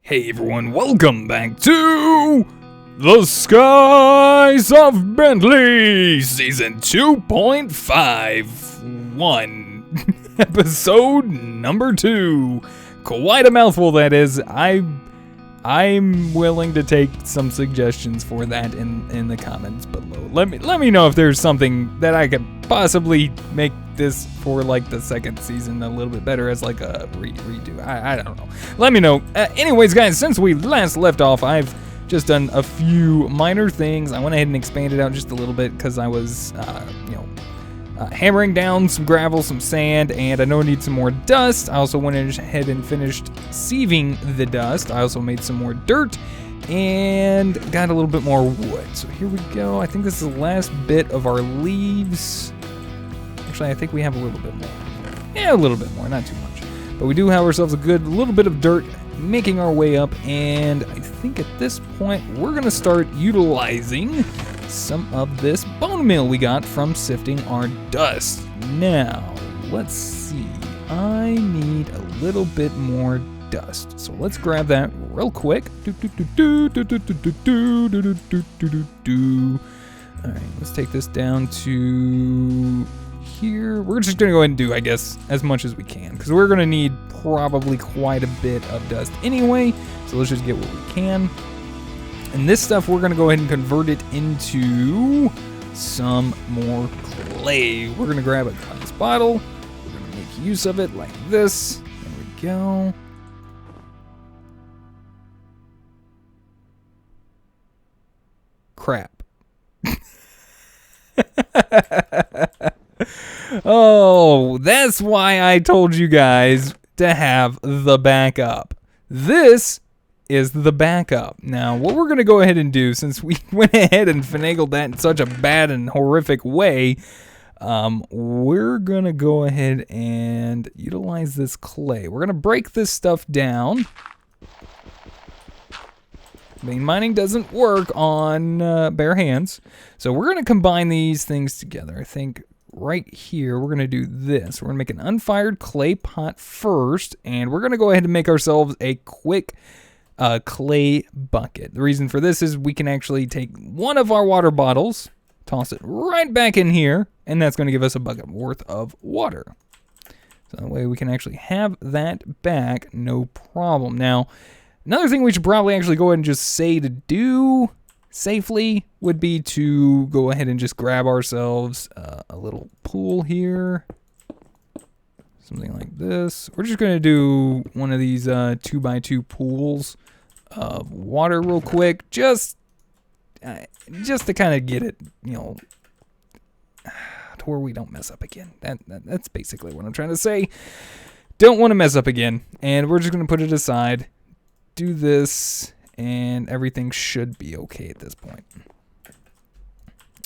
Hey everyone, welcome back to The Skies of Bentley, Season 2.51, Episode number 2. Quite a mouthful, that is. I'm willing to take some suggestions for that in the comments below. Let me know if there's something that I could possibly make this for like the second season a little bit better as like a redo. I don't know. Let me know. Anyways, guys, since we last left off, I've just done a few minor things. I went ahead and expanded out just a little bit because I was, hammering down some gravel, some sand, and I know I need some more dust. I also went ahead and finished sieving the dust. I also made some more dirt and got a little bit more wood. So here we go. I think this is the last bit of our leaves. Actually, I think we have a little bit more. Yeah, a little bit more, not too much. But we do have ourselves a good little bit of dirt making our way up, and I think at this point we're going to start utilizing some of this bone meal we got from sifting our dust. Now, let's see. I need a little bit more dust. So let's grab that real quick. Alright, let's take this down to here. We're just going to go ahead and do, I guess, as much as we can, because we're going to need probably quite a bit of dust anyway. So let's just get what we can. And this stuff, we're going to go ahead and convert it into some more clay. We're going to grab a glass bottle. We're going to make use of it like this. There we go. Crap. Oh, that's why I told you guys to have the backup. This is the backup. Now, what we're going to go ahead and do, since we went ahead and finagled that in such a bad and horrific way, we're going to go ahead and utilize this clay. We're going to break this stuff down. Vein mining doesn't work on bare hands, so we're going to combine these things together. I think right here we're going to do this. We're going to make an unfired clay pot first, and we're going to go ahead and make ourselves a quick clay bucket. The reason for this is we can actually take one of our water bottles, toss it right back in here, and that's going to give us a bucket worth of water. So that way we can actually have that back, no problem. Now, another thing we should probably actually go ahead and just say to do safely would be to go ahead and just grab ourselves a little pool here. Something like this. We're just going to do one of these 2x2 pools of water real quick. Just to kind of get it, to where we don't mess up again. That's basically what I'm trying to say. Don't want to mess up again. And we're just going to put it aside. Do this, and everything should be okay at this point.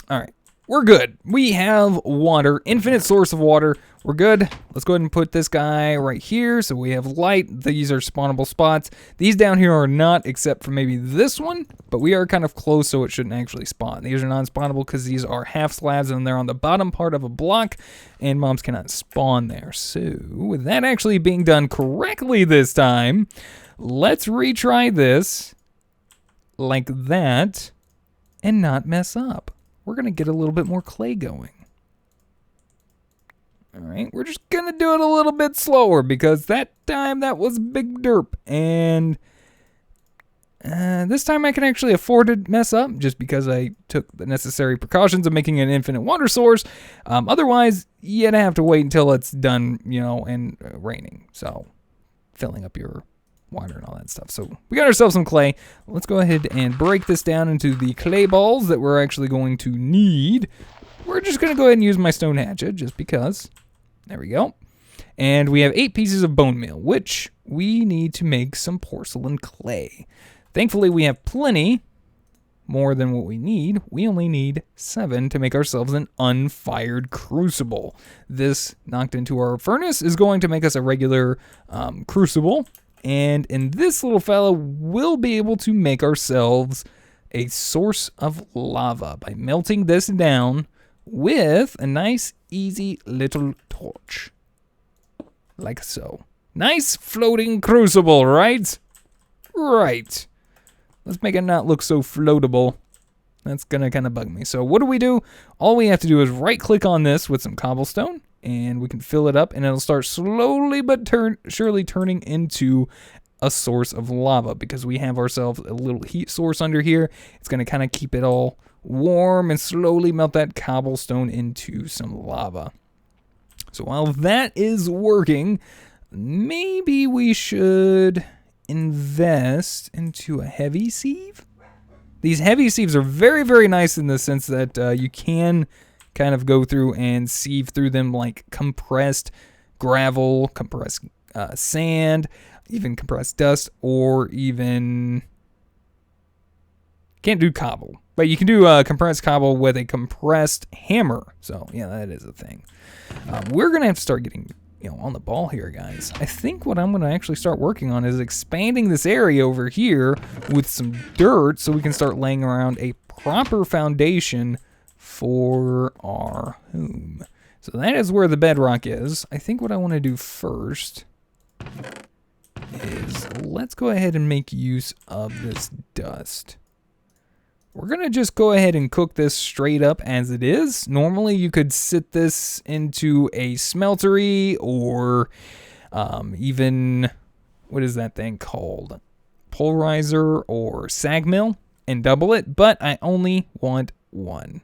All right. We're good. We have water, infinite source of water. We're good. Let's go ahead and put this guy right here so we have light. These are spawnable spots. These down here are not, except for maybe this one, but we are kind of close, so it shouldn't actually spawn. These are non-spawnable because these are half slabs and they're on the bottom part of a block, and mobs cannot spawn there. So with that actually being done correctly this time, let's retry this like that and not mess up. We're going to get a little bit more clay going. All right, we're just going to do it a little bit slower because that time that was big derp. And this time I can actually afford to mess up just because I took the necessary precautions of making an infinite water source. Otherwise, you'd have to wait until it's done, and raining. So filling up your water and all that stuff. So we got ourselves some clay. Let's go ahead and break this down into the clay balls that we're actually going to need. We're just going to go ahead and use my stone hatchet just because. There we go. And we have 8 pieces of bone meal, which we need to make some porcelain clay. Thankfully, we have plenty more than what we need. We only need 7 to make ourselves an unfired crucible. This knocked into our furnace is going to make us a regular crucible. And in this little fella, we'll be able to make ourselves a source of lava by melting this down with a nice, easy little torch. Like so. Nice floating crucible, right? Right. Let's make it not look so floatable. That's going to kind of bug me. So what do? All we have to do is right-click on this with some cobblestone, and we can fill it up, and it'll start slowly but surely turning into a source of lava because we have ourselves a little heat source under here. It's going to kind of keep it all warm and slowly melt that cobblestone into some lava. So while that is working, maybe we should invest into a heavy sieve. These heavy sieves are very, very nice in the sense that you can kind of go through and sieve through them like compressed gravel, compressed sand, even compressed dust, or even... Can't do cobble. But you can do compressed cobble with a compressed hammer. So, yeah, that is a thing. We're going to have to start getting... on the ball here, guys. I think what I'm going to actually start working on is expanding this area over here with some dirt so we can start laying around a proper foundation for our home. So that is where the bedrock is. I think what I want to do first is let's go ahead and make use of this dust. We're going to just go ahead and cook this straight up as it is. Normally, you could sit this into a smeltery or even, what is that thing called? Pulverizer or sag mill and double it, but I only want one.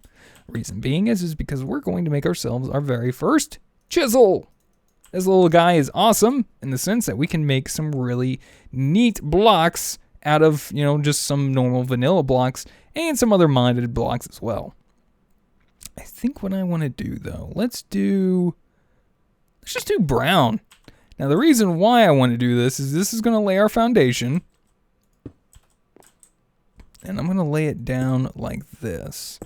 Reason being is because we're going to make ourselves our very first chisel. This little guy is awesome in the sense that we can make some really neat blocks out of, just some normal vanilla blocks and some other modded blocks as well. I think what I want to do, though, let's just do brown. Now, the reason why I want to do this is going to lay our foundation. And I'm going to lay it down like this.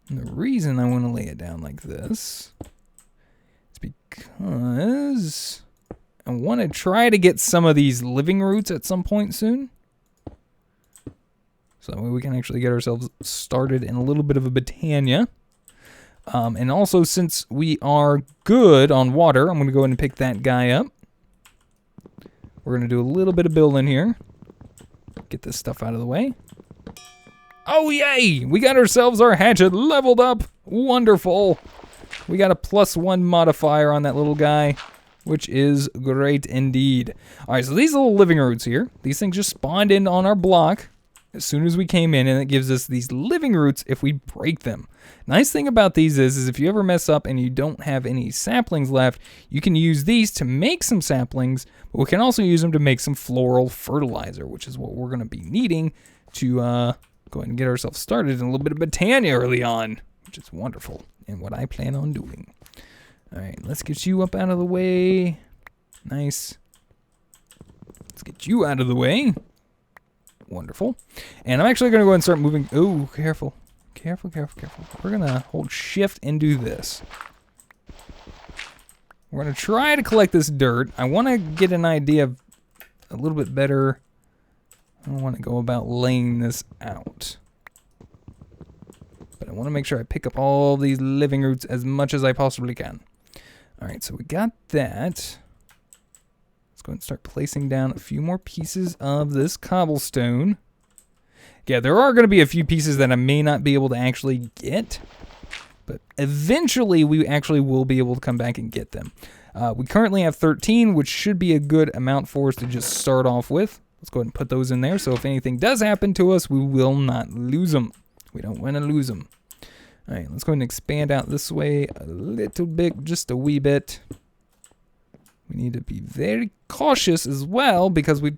And the reason I want to lay it down like this is because I want to try to get some of these living roots at some point soon. So that way we can actually get ourselves started in a little bit of a Botania. And also, since we are good on water, I'm going to go ahead and pick that guy up. We're going to do a little bit of building here. Get this stuff out of the way. Oh, yay! We got ourselves our hatchet leveled up. Wonderful. We got a +1 modifier on that little guy, which is great indeed. All right, so these little living roots here, these things just spawned in on our block as soon as we came in, and it gives us these living roots if we break them. Nice thing about these is if you ever mess up and you don't have any saplings left, you can use these to make some saplings, but we can also use them to make some floral fertilizer, which is what we're going to be needing to go ahead and get ourselves started in a little bit of Botania early on, which is wonderful and what I plan on doing. All right, let's get you up out of the way. Nice. Let's get you out of the way. Wonderful. And I'm actually going to go ahead and start moving. Oh, careful. Careful, careful, careful. We're going to hold shift and do this. We're going to try to collect this dirt. I want to get an idea of a little bit better. I want to go about laying this out. But I want to make sure I pick up all these living roots as much as I possibly can. All right, so we got that. Let's go ahead and start placing down a few more pieces of this cobblestone. Yeah, there are going to be a few pieces that I may not be able to actually get, but eventually we actually will be able to come back and get them. We currently have 13, which should be a good amount for us to just start off with. Let's go ahead and put those in there, so if anything does happen to us, we will not lose them. We don't want to lose them. All right, let's go ahead and expand out this way a little bit, just a wee bit. We need to be very cautious as well because we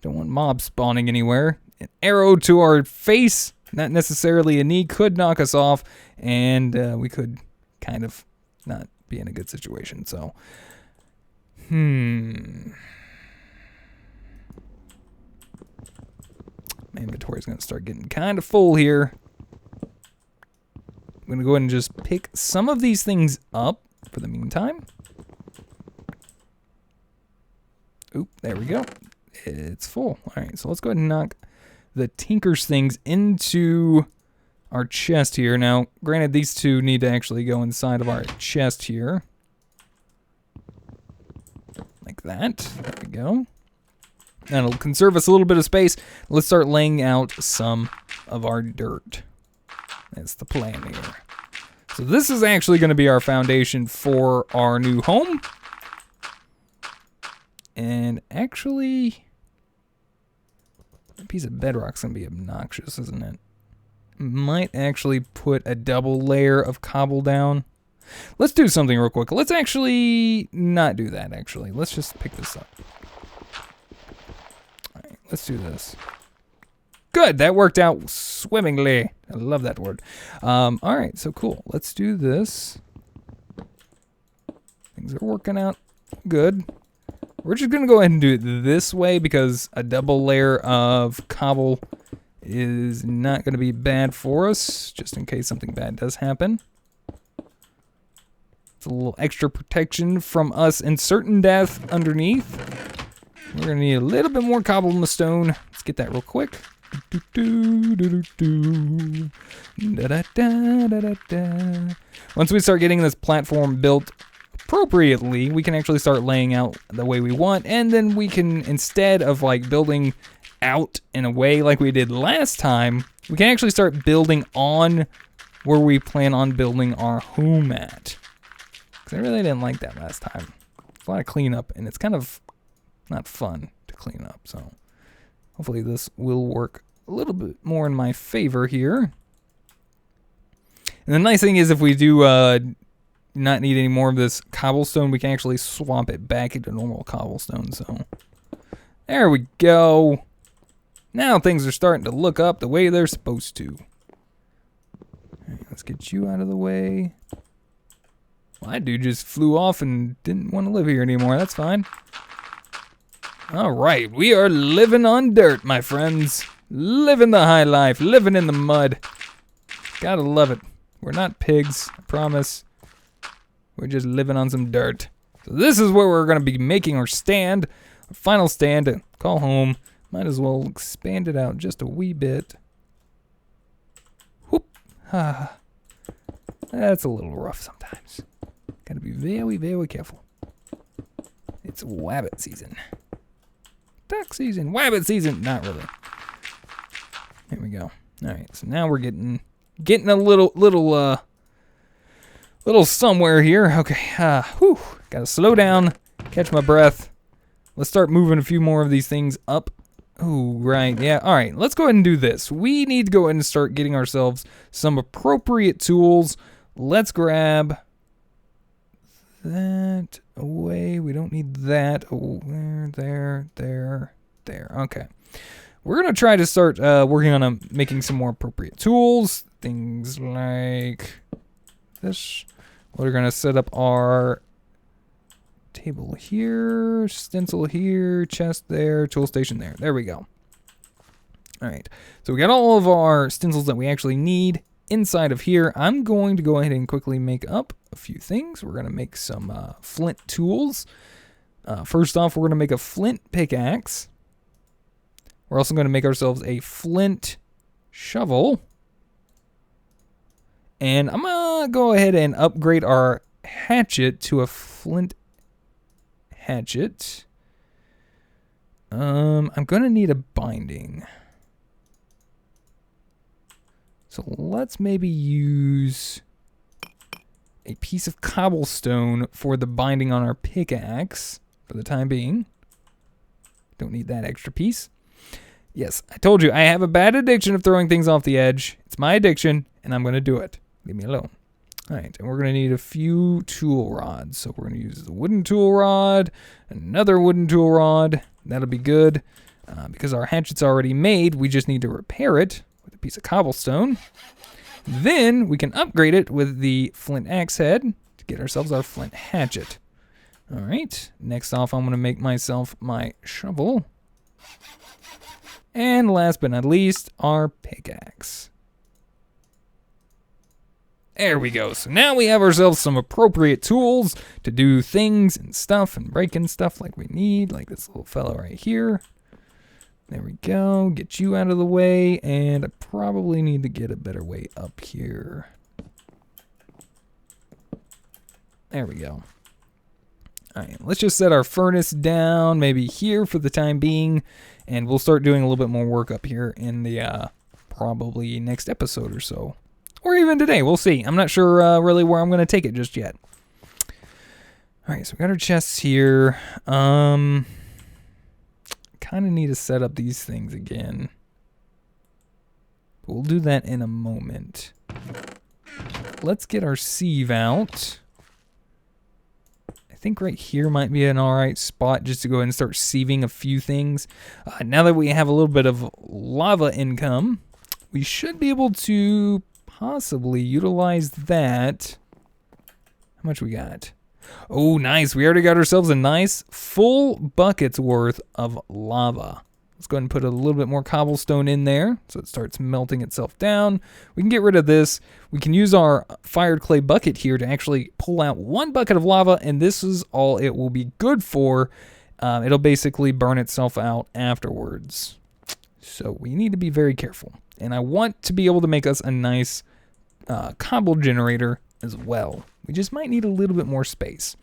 don't want mobs spawning anywhere. An arrow to our face, not necessarily a knee, could knock us off, and we could kind of not be in a good situation. So, my inventory is going to start getting kind of full here. I'm going to go ahead and just pick some of these things up for the meantime. Oop, there we go. It's full. All right, so let's go ahead and knock the Tinker's things into our chest here. Now, granted, these two need to actually go inside of our chest here. Like that. There we go. That'll conserve us a little bit of space. Let's start laying out some of our dirt. That's the plan here. So this is actually going to be our foundation for our new home. And actually, a piece of bedrock's going to be obnoxious, isn't it? Might actually put a double layer of cobble down. Let's do something real quick. Let's actually not do that, actually. Let's just pick this up. All right, let's do this. Good, that worked out swimmingly. I love that word. All right, so cool. Let's do this. Things are working out good. We're just going to go ahead and do it this way because a double layer of cobble is not going to be bad for us, just in case something bad does happen. It's a little extra protection from us and certain death underneath. We're going to need a little bit more cobble in the stone. Let's get that real quick. Once we start getting this platform built appropriately, we can actually start laying out the way we want, and then we can, instead of like building out in a way like we did last time, we can actually start building on where we plan on building our home at. Because I really didn't like that last time. It's a lot of cleanup, and it's kind of not fun to clean up, so hopefully this will work a little bit more in my favor here. And the nice thing is if we do not need any more of this cobblestone, we can actually swap it back into normal cobblestone. So there we go. Now things are starting to look up the way they're supposed to. All right, let's get you out of the way. Well, that dude just flew off and didn't want to live here anymore. That's fine. All right, we are living on dirt, my friends. Living the high life, living in the mud. Gotta love it. We're not pigs, I promise. We're just living on some dirt. So this is where we're gonna be making our stand, our final stand to call home. Might as well expand it out just a wee bit. Whoop. Ah. That's a little rough sometimes. Gotta be very, very careful. It's wabbit season. Duck season, wabbit season. Not really. Here we go. All right, so now we're getting a little somewhere here. Okay, whew. Gotta slow down, catch my breath. Let's start moving a few more of these things up. Oh, right, yeah. All right, let's go ahead and do this. We need to go ahead and start getting ourselves some appropriate tools. Let's grab that away. We don't need that. Oh, there. Okay. We're going to try to start working on making some more appropriate tools. Things like this. We're going to set up our table here, stencil here, chest there, tool station there. There we go. All right. So we got all of our stencils that we actually need inside of here. I'm going to go ahead and quickly make up a few things. We're going to make some flint tools. First off, we're going to make a flint pickaxe. We're also going to make ourselves a flint shovel. And I'm going to go ahead and upgrade our hatchet to a flint hatchet. I'm going to need a binding. So let's maybe use a piece of cobblestone for the binding on our pickaxe for the time being. Don't need that extra piece. Yes, I told you, I have a bad addiction of throwing things off the edge. It's my addiction, and I'm going to do it. Leave me alone. All right, and we're going to need a few tool rods. So we're going to use the wooden tool rod, another wooden tool rod. That'll be good. Because our hatchet's already made, we just need to repair it with a piece of cobblestone. Then we can upgrade it with the flint axe head to get ourselves our flint hatchet. All right, next off, I'm going to make myself my shovel. And last but not least, our pickaxe. There we go. So now we have ourselves some appropriate tools to do things and stuff and breaking stuff like we need, like this little fellow right here. There we go. Get you out of the way, and I probably need to get a better way up here. There we go. All right, let's just set our furnace down maybe here for the time being, and we'll start doing a little bit more work up here in the probably next episode or so. Or even today, we'll see. I'm not sure really where I'm going to take it just yet. All right, so we got our chests here. Kind of need to set up these things again. We'll do that in a moment. Let's get our sieve out. I think right here might be an alright spot just to go ahead and start sieving a few things. Now that we have a little bit of lava income, we should be able to possibly utilize that. How much we got? Oh, nice. We already got ourselves a nice full bucket's worth of lava. Let's go ahead and put a little bit more cobblestone in there so it starts melting itself down. We can get rid of this. We can use our fired clay bucket here to actually pull out 1 bucket of lava, and this is all it will be good for. It'll basically burn itself out afterwards. So we need to be very careful. And I want to be able to make us a nice cobble generator as well. We just might need a little bit more space.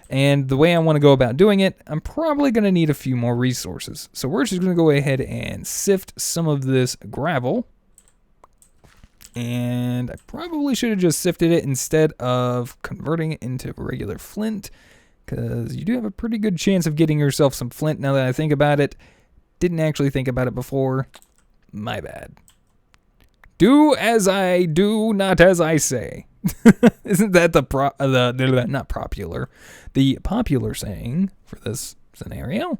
And the way I want to go about doing it, I'm probably going to need a few more resources. So we're just going to go ahead and sift some of this gravel. And I probably should have just sifted it instead of converting it into regular flint, because you do have a pretty good chance of getting yourself some flint now that I think about it. Didn't actually think about it before. My bad. Do as I do, not as I say. Isn't that the popular saying for this scenario?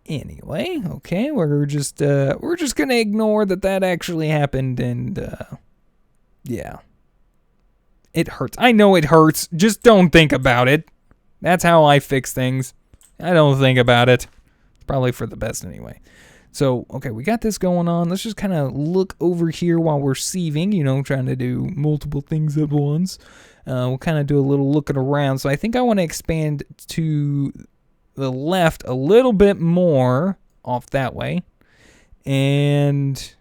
Anyway, okay, we're just gonna ignore that actually happened, and yeah, it hurts. I know it hurts. Just don't think about it. That's how I fix things. I don't think about it. It's probably for the best anyway. So, okay, we got this going on. Let's just kind of look over here while we're sieving, trying to do multiple things at once. We'll kind of do a little looking around. So I think I want to expand to the left a little bit more off that way. And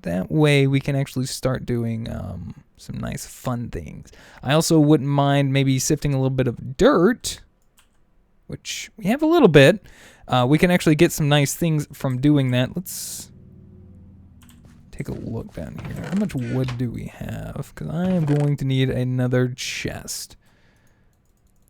that way we can actually start doing some nice fun things. I also wouldn't mind maybe sifting a little bit of dirt, which we have a little bit. We can actually get some nice things from doing that. Let's take a look down here. How much wood do we have? Because I am going to need another chest.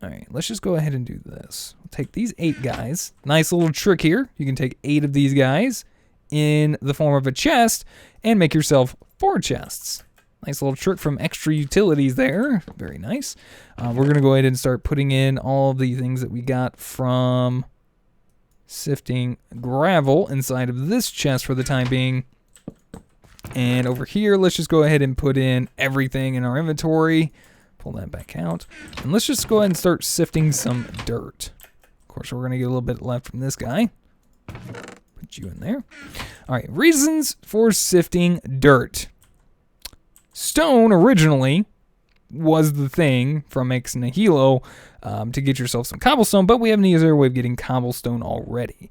All right, let's just go ahead and do this. We'll take these 8 guys. Nice little trick here. You can take 8 of these guys in the form of a chest and make yourself 4 chests. Nice little trick from Extra Utilities there. Very nice. We're going to go ahead and start putting in all of the things that we got from sifting gravel inside of this chest for the time being. And over here, let's just go ahead and put in everything in our inventory. Pull that back out. And let's just go ahead and start sifting some dirt. Of course, we're going to get a little bit left from this guy. Put you in there. All right, reasons for sifting dirt. Stone originally was the thing from Ex Nihilo to get yourself some cobblestone, but we have an easier way of getting cobblestone already.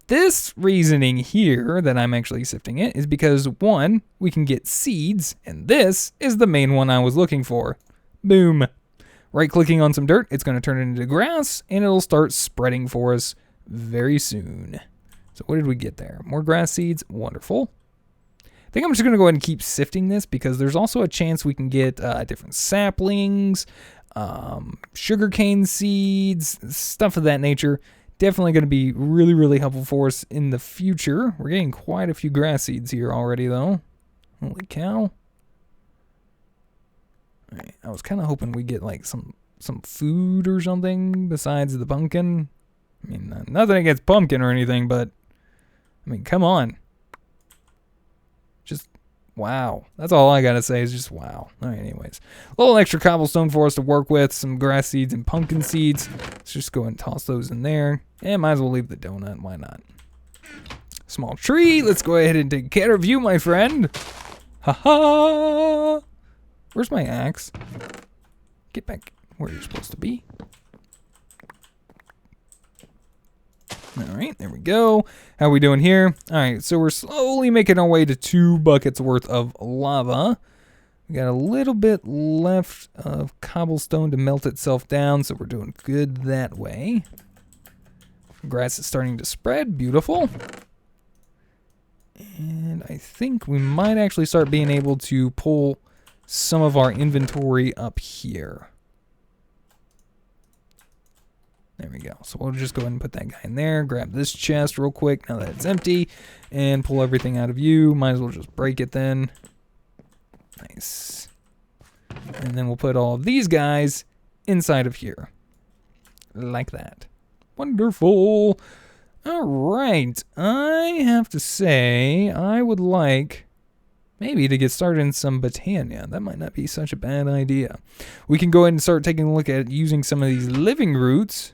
This reasoning here that I'm actually sifting it is because, 1, we can get seeds, and this is the main one I was looking for. Boom. Right-clicking on some dirt, it's going to turn it into grass, and it'll start spreading for us very soon. So what did we get there? More grass seeds. Wonderful. I think I'm just going to go ahead and keep sifting this because there's also a chance we can get different saplings, sugarcane seeds, stuff of that nature. Definitely going to be really, really helpful for us in the future. We're getting quite a few grass seeds here already, though. Holy cow. All right, I was kind of hoping we'd get like some food or something besides the pumpkin. I mean, nothing against pumpkin or anything, but I mean, come on. Just wow. That's all I gotta say is just wow. All right, anyways. A little extra cobblestone for us to work with, some grass seeds and pumpkin seeds. Let's just go ahead and toss those in there. And might as well leave the donut. Why not? Small tree. Let's go ahead and take care of you, my friend. Ha-ha. Where's my axe? Get back where you're supposed to be. All right, there we go. How are we doing here? All right, so we're slowly making our way to 2 buckets worth of lava. We got a little bit left of cobblestone to melt itself down, so we're doing good that way. Grass is starting to spread. Beautiful. And I think we might actually start being able to pull some of our inventory up here. There we go. So we'll just go ahead and put that guy in there. Grab this chest real quick now that it's empty. And pull everything out of you. Might as well just break it then. Nice. And then we'll put all of these guys inside of here. Like that. Wonderful. All right. I have to say, I would like maybe to get started in some botania. That might not be such a bad idea. We can go ahead and start taking a look at using some of these living roots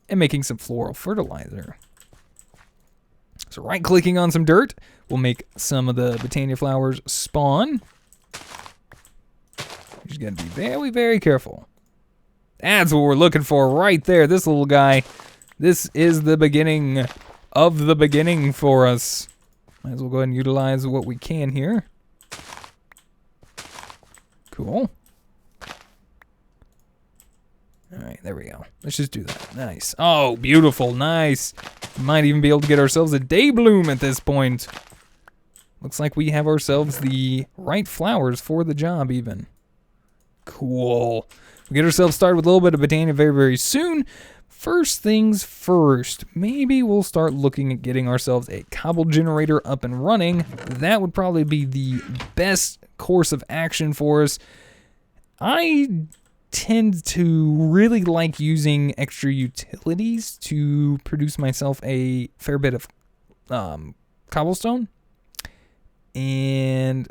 and making some floral fertilizer. So right-clicking on some dirt will make some of the botania flowers spawn. You just gotta be very, very careful. That's what we're looking for right there. This little guy. This is the beginning of the beginning for us. Might as well go ahead and utilize what we can here. Cool. Alright, there we go. Let's just do that. Nice. Oh, beautiful. Nice. Might even be able to get ourselves a day bloom at this point. Looks like we have ourselves the right flowers for the job even. Cool. We'll get ourselves started with a little bit of botania very, very soon. First things first, maybe we'll start looking at getting ourselves a cobble generator up and running. That would probably be the best course of action for us. I tend to really like using extra utilities to produce myself a fair bit of cobblestone. And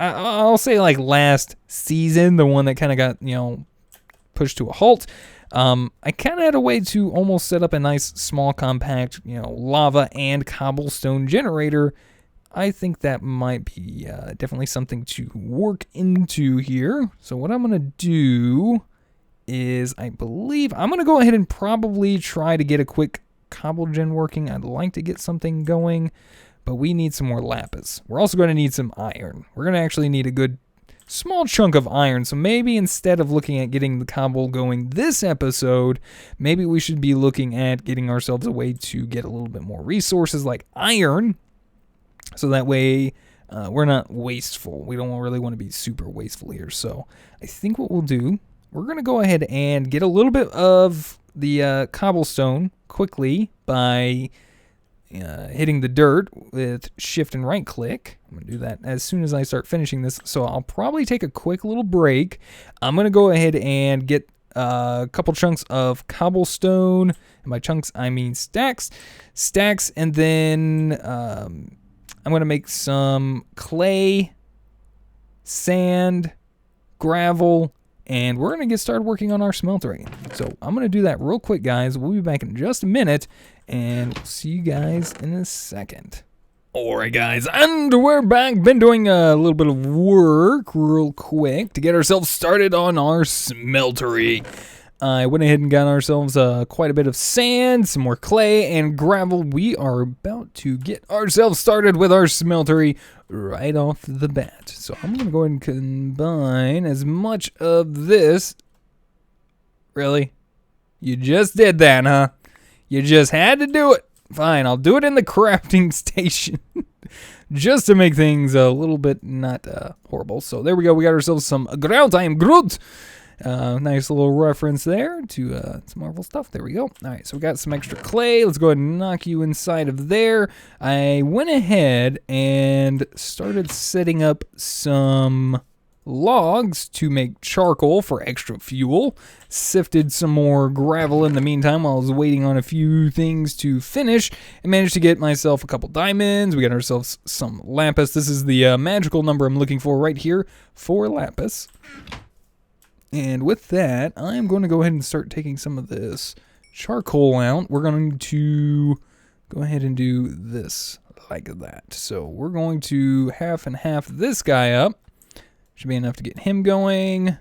I'll say like last season, the one that kind of got, pushed to a halt. I kind of had a way to almost set up a nice small compact, lava and cobblestone generator. I think that might be definitely something to work into here. So what I'm going to do is I believe I'm going to go ahead and probably try to get a quick cobble gen working. I'd like to get something going, but we need some more lapis. We're also going to need some iron. We're going to actually need a good small chunk of iron, so maybe instead of looking at getting the cobble going this episode, maybe we should be looking at getting ourselves a way to get a little bit more resources like iron, so that way we're not wasteful. We don't really want to be super wasteful here. So I think what we'll do, we're going to go ahead and get a little bit of the cobblestone quickly by hitting the dirt with shift and right click. I'm going to do that as soon as I start finishing this. So I'll probably take a quick little break. I'm going to go ahead and get a couple chunks of cobblestone. And by chunks, I mean stacks. And then I'm going to make some clay, sand, gravel, and we're going to get started working on our smeltery. So I'm going to do that real quick, guys. We'll be back in just a minute, and we'll see you guys in a second. Alright, guys, and we're back. Been doing a little bit of work real quick to get ourselves started on our smeltery. I went ahead and got ourselves quite a bit of sand, some more clay, and gravel. We are about to get ourselves started with our smeltery right off the bat. So I'm going to go ahead and combine as much of this. Really? You just did that, huh? You just had to do it. Fine, I'll do it in the crafting station. Just to make things a little bit not horrible. So there we go. We got ourselves some grout. I am Groot. Nice little reference there to some Marvel stuff. There we go. All right, so we got some extra clay. Let's go ahead and knock you inside of there. I went ahead and started setting up some logs to make charcoal for extra fuel. Sifted some more gravel in the meantime while I was waiting on a few things to finish, and managed to get myself a couple diamonds. We got ourselves some lapis. This is the magical number I'm looking for right here for lapis. And with that, I'm going to go ahead and start taking some of this charcoal out. We're going to go ahead and do this like that. So we're going to half and half this guy up. Should be enough to get him going.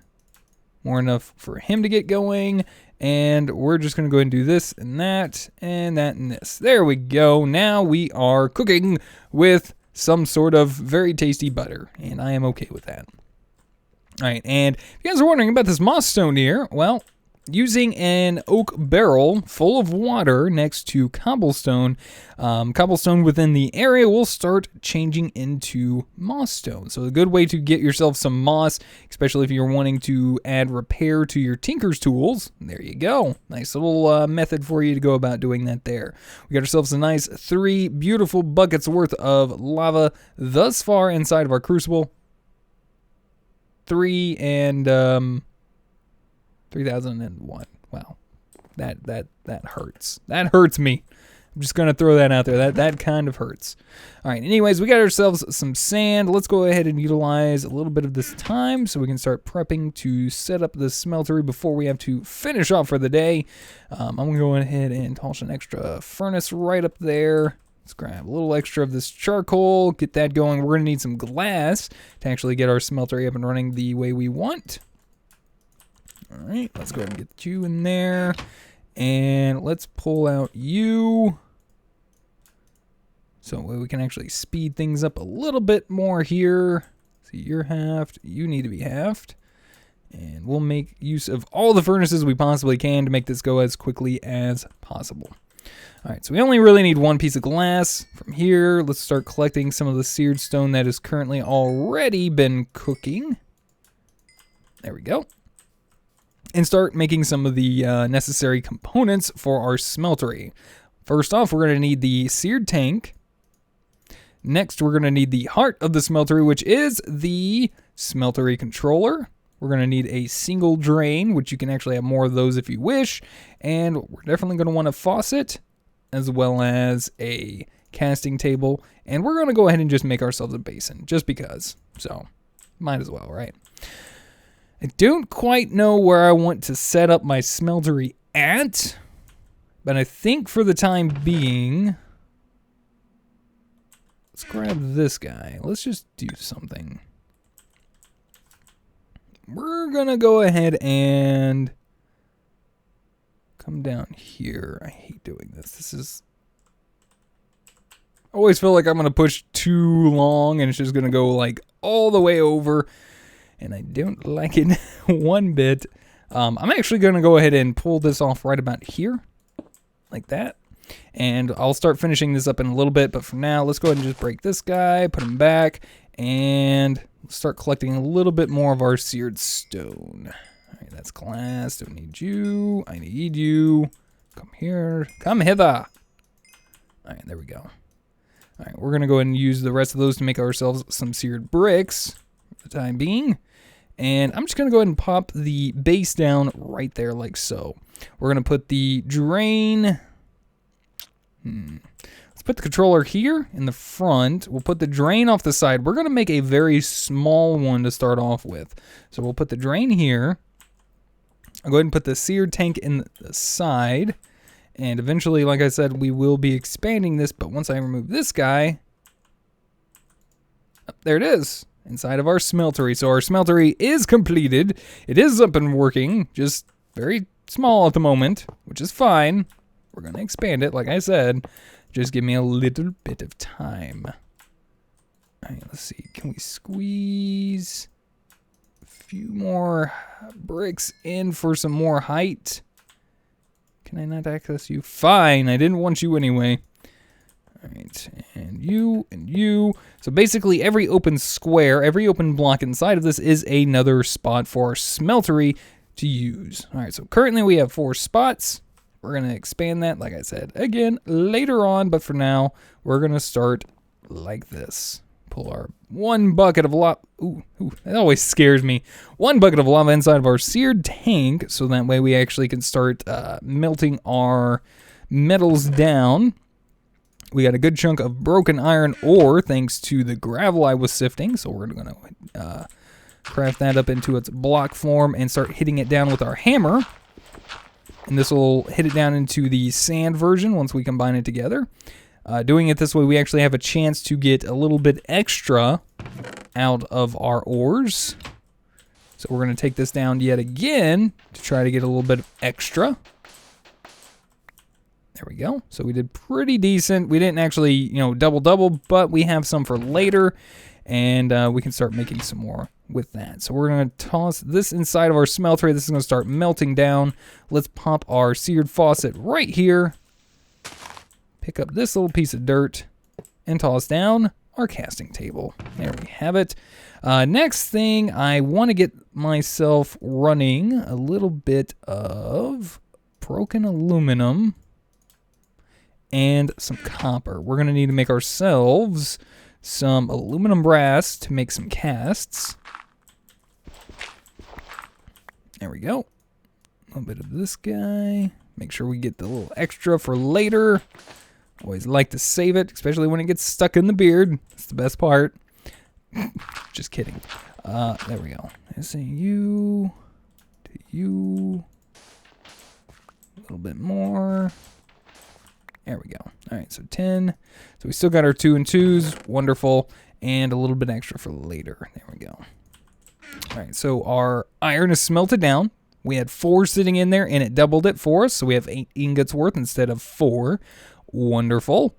More enough for him to get going. And we're just going to go ahead and do this and that and that and this. There we go. Now we are cooking with some sort of very tasty butter, and I am okay with that. All right, and if you guys are wondering about this moss stone here, well, using an oak barrel full of water next to cobblestone, cobblestone within the area will start changing into moss stone. So a good way to get yourself some moss, especially if you're wanting to add repair to your tinker's tools. There you go. Nice little method for you to go about doing that there. We got ourselves a nice 3 beautiful buckets worth of lava thus far inside of our crucible. 3 and 3001. Wow. That hurts. That hurts me. I'm just gonna throw that out there. That kind of hurts. All right, anyways, we got ourselves some sand. Let's go ahead and utilize a little bit of this time so we can start prepping to set up the smeltery before we have to finish off for the day. I'm gonna go ahead and toss an extra furnace right up there. Let's grab a little extra of this charcoal, get that going. We're gonna need some glass to actually get our smeltery up and running the way we want. All right, let's go ahead and get you in there. And let's pull out you. So we can actually speed things up a little bit more here. So you're halved, you need to be halved. And we'll make use of all the furnaces we possibly can to make this go as quickly as possible. All right, so we only really need 1 piece of glass. From here, let's start collecting some of the seared stone that has currently already been cooking. There we go. And start making some of the necessary components for our smeltery. First off, we're going to need the seared tank. Next, we're going to need the heart of the smeltery, which is the smeltery controller. We're going to need a single drain, which you can actually have more of those if you wish. And we're definitely going to want a faucet, as well as a casting table. And we're going to go ahead and just make ourselves a basin, just because. So, might as well, right? I don't quite know where I want to set up my smeltery at, but I think for the time being, let's grab this guy. Let's just do something. We're gonna go ahead and come down here. I hate doing this. This is... I always feel like I'm gonna push too long and it's just gonna go like all the way over. And I don't like it one bit. I'm actually going to go ahead and pull this off right about here. Like that. And I'll start finishing this up in a little bit. But for now, let's go ahead and just break this guy. Put him back. And start collecting a little bit more of our seared stone. All right, that's glass. Don't need you. I need you. Come here. Come hither. All right, there we go. All right, we're going to go ahead and use the rest of those to make ourselves some seared bricks for the time being. And I'm just going to go ahead and pop the base down right there like so. We're going to put the drain. Let's put the controller here in the front. We'll put the drain off the side. We're going to make a very small one to start off with. So we'll put the drain here. I'll go ahead and put the seared tank in the side. And eventually, like I said, we will be expanding this. But once I remove this guy, there it is. Inside of our smeltery. So our smeltery is completed. It is up and working, just very small at the moment, which is fine. We're going to expand it, like I said. Just give me a little bit of time. All right, let's see. Can we squeeze a few more bricks in for some more height? Can I not access you? Fine, I didn't want you anyway. All right, and you, and you. So basically every open square, every open block inside of this is another spot for our smeltery to use. All right, so currently we have 4 spots. We're going to expand that, like I said, again, later on. But for now, we're going to start like this. Pull our 1 bucket of lava. Ooh, that always scares me. 1 bucket of lava inside of our seared tank. So that way we actually can start melting our metals down. We got a good chunk of broken iron ore thanks to the gravel I was sifting. So we're going to craft that up into its block form and start hitting it down with our hammer. And this will hit it down into the sand version once we combine it together. Doing it this way, we actually have a chance to get a little bit extra out of our ores. So we're going to take this down yet again to try to get a little bit of extra. There we go. So we did pretty decent. We didn't actually, double, but we have some for later, and we can start making some more with that. So we're going to toss this inside of our smeltery. This is going to start melting down. Let's pop our seared faucet right here. Pick up this little piece of dirt and toss down our casting table. There we have it. Next thing, I want to get myself running a little bit of broken aluminum and some copper. We're going to need to make ourselves some aluminum brass to make some casts. There we go. A little bit of this guy. Make sure we get the little extra for later. Always like to save it, especially when it gets stuck in the beard. That's the best part. Just kidding. There we go. You to you. A little bit more. There we go. All right, so 10. So we still got our 2 and 2s. Wonderful. And a little bit extra for later. There we go. All right, so our iron is smelted down. We had 4 sitting in there, and it doubled it for us. So we have 8 ingots worth instead of 4. Wonderful.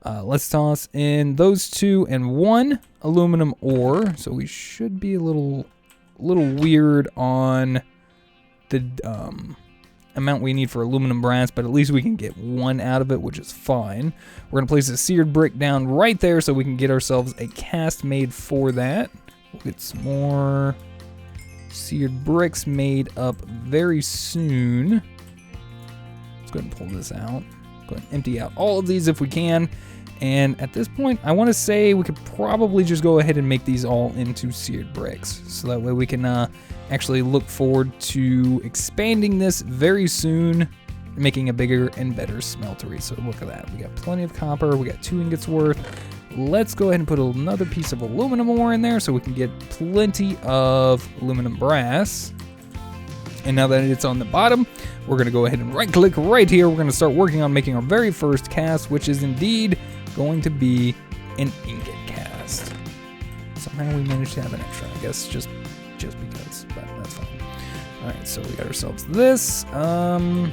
Let's toss in those 2 and 1 aluminum ore. So we should be a little weird on the amount we need for aluminum brass, but at least we can get 1 out of it, which is fine. We're going to place a seared brick down right there so we can get ourselves a cast made for that. We'll get some more seared bricks made up very soon. Let's go ahead and pull this out. Go ahead and empty out all of these if we can. And at this point, I want to say we could probably just go ahead and make these all into seared bricks. So that way we can actually look forward to expanding this very soon, making a bigger and better smeltery. So look at that. We got plenty of copper. We got 2 ingots worth. Let's go ahead and put another piece of aluminum ore in there so we can get plenty of aluminum brass. And now that it's on the bottom, we're going to go ahead and right-click right here. We're going to start working on making our very first cast, which is indeed going to be an ingot cast. Somehow we managed to have an extra, I guess, just because, but that's fine. All right, so we got ourselves this. Well,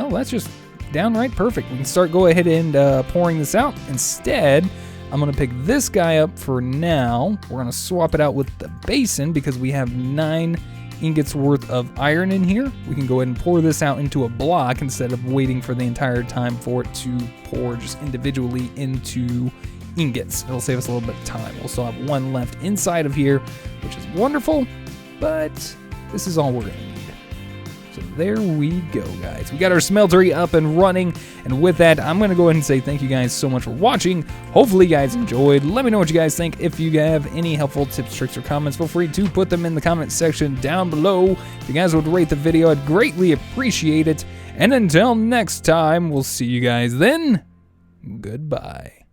that's just downright perfect. We can go ahead and pouring this out. Instead, I'm going to pick this guy up for now. We're going to swap it out with the basin because we have 9 ingots worth of iron in here. We can go ahead and pour this out into a block instead of waiting for the entire time for it to pour just individually into ingots. It'll save us a little bit of time. We'll still have 1 left inside of here, which is wonderful, but this is all we're going to need. So there we go, guys. We got our smeltery up and running, and with that, I'm going to go ahead and say thank you guys so much for watching. Hopefully you guys enjoyed. Let me know what you guys think. If you have any helpful tips, tricks, or comments, feel free to put them in the comment section down below. If you guys would rate the video, I'd greatly appreciate it. And until next time, we'll see you guys then. Goodbye.